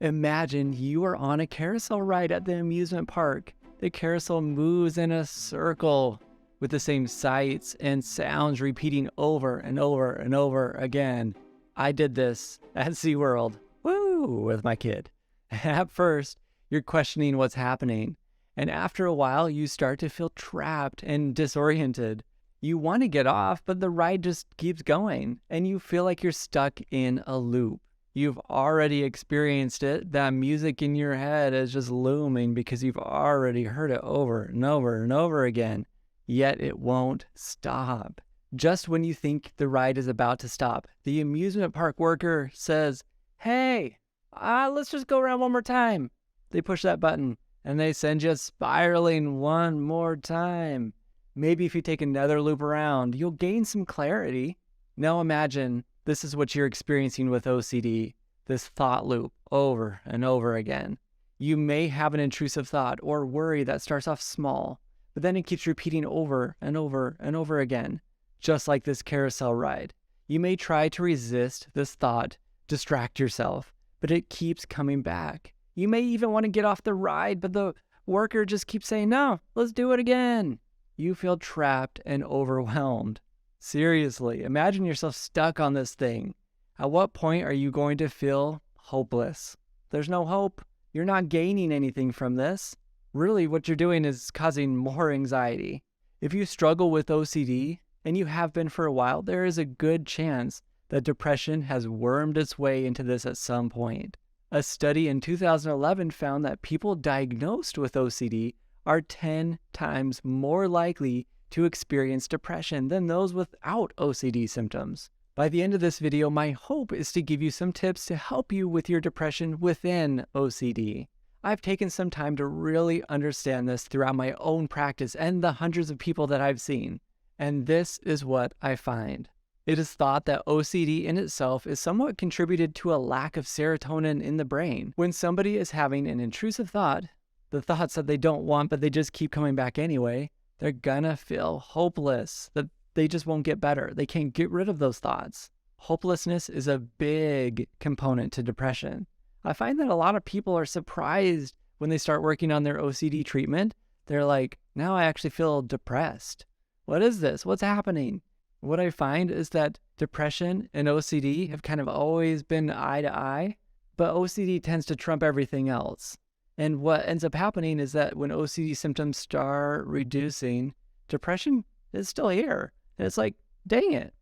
Imagine you are on a carousel ride at the amusement park. The carousel moves in a circle with the same sights and sounds repeating over and over and over again. I did this at SeaWorld, with my kid. At first, you're questioning what's happening, and after a while, you start to feel trapped and disoriented. You want to get off, but the ride just keeps going, and you feel like you're stuck in a loop. You've already experienced it. That music in your head is just looming because you've already heard it over and over and over again. Yet it won't stop. Just when you think the ride is about to stop, the amusement park worker says, "Hey, let's just go around one more time." They push that button and they send you spiraling one more time. Maybe if you take another loop around, you'll gain some clarity. Now imagine this is what you're experiencing with OCD, this thought loop over and over again. You may have an intrusive thought or worry that starts off small, but then it keeps repeating over and over and over again, just like this carousel ride. You may try to resist this thought, distract yourself, but it keeps coming back. You may even want to get off the ride, but the worker just keeps saying, "No, let's do it again." You feel trapped and overwhelmed. Seriously, imagine yourself stuck on this thing. At what point are you going to feel hopeless? There's no hope. You're not gaining anything from this. Really, what you're doing is causing more anxiety. If you struggle with OCD, and you have been for a while, there is a good chance that depression has wormed its way into this at some point. A study in 2011 found that people diagnosed with OCD are 10 times more likely to experience depression than those without OCD symptoms. By the end of this video, my hope is to give you some tips to help you with your depression within OCD. I've taken some time to really understand this throughout my own practice and the hundreds of people that I've seen. And this is what I find. It is thought that OCD in itself is somewhat contributed to a lack of serotonin in the brain. When somebody is having an intrusive thought, the thoughts that they don't want but they just keep coming back anyway, they're gonna feel hopeless, that they just won't get better. They can't get rid of those thoughts. Hopelessness is a big component to depression. I find that a lot of people are surprised when they start working on their OCD treatment. They're like, now I actually feel depressed. What is this? What's happening? What I find is that depression and OCD have kind of always been eye to eye, but OCD tends to trump everything else. And what ends up happening is that when OCD symptoms start reducing, depression is still here. And it's like, dang it,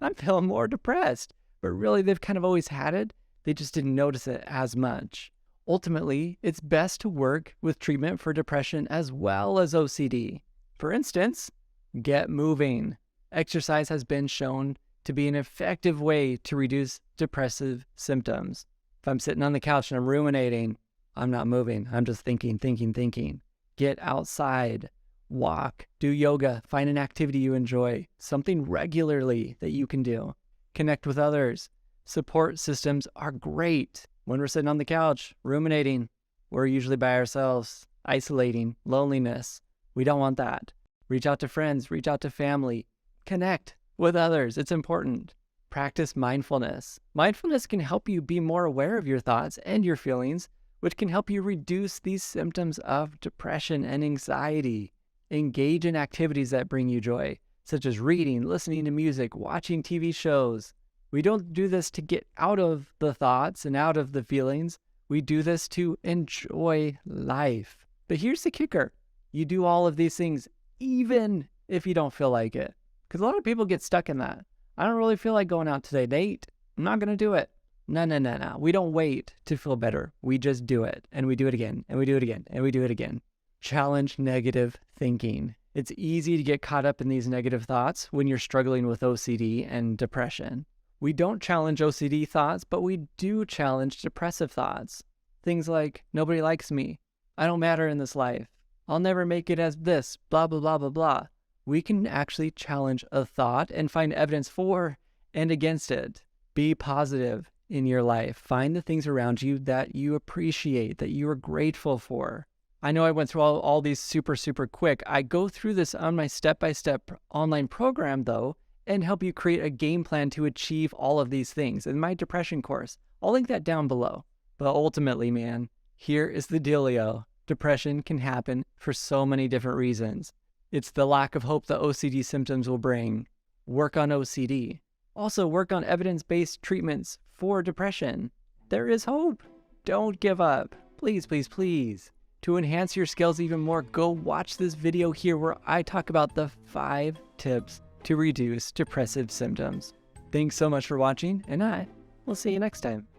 I'm feeling more depressed. But really, they've kind of always had it. They just didn't notice it as much. Ultimately, it's best to work with treatment for depression as well as OCD. For instance, get moving. Exercise has been shown to be an effective way to reduce depressive symptoms. If I'm sitting on the couch and I'm ruminating, I'm not moving. I'm just thinking. Get outside, walk, do yoga, find an activity you enjoy, something regularly that you can do. Connect with others. Support systems are great. When we're sitting on the couch, ruminating, we're usually by ourselves, isolating, loneliness. We don't want that. Reach out to friends, reach out to family, connect with others. It's important. Practice mindfulness. Mindfulness can help you be more aware of your thoughts and your feelings, which can help you reduce these symptoms of depression and anxiety. Engage in activities that bring you joy, such as reading, listening to music, watching TV shows. We don't do this to get out of the thoughts and out of the feelings. We do this to enjoy life. But here's the kicker. You do all of these things even if you don't feel like it. Because a lot of people get stuck in that. I don't really feel like going out today, Nate. I'm not going to do it. No. We don't wait to feel better. We just do it. And we do it again. And we do it again. And we do it again. Challenge negative thinking. It's easy to get caught up in these negative thoughts when you're struggling with OCD and depression. We don't challenge OCD thoughts, but we do challenge depressive thoughts. Things like, nobody likes me. I don't matter in this life. I'll never make it as this, blah, blah, blah, blah, blah. We can actually challenge a thought and find evidence for and against it. Be positive in your life. Find the things around you that you appreciate, that you are grateful for. I know I went through all these super quick. I go through this on my step-by-step online program, though, and help you create a game plan to achieve all of these things in my depression course. I'll link that down below. But ultimately, man, here is the dealio. Depression can happen for so many different reasons. It's the lack of hope the OCD symptoms will bring. Work on OCD. Also, work on evidence-based treatments for depression. There is hope. Don't give up. Please, please, please. To enhance your skills even more, go watch this video here where I talk about the 5 tips to reduce depressive symptoms. Thanks so much for watching, and I will see you next time.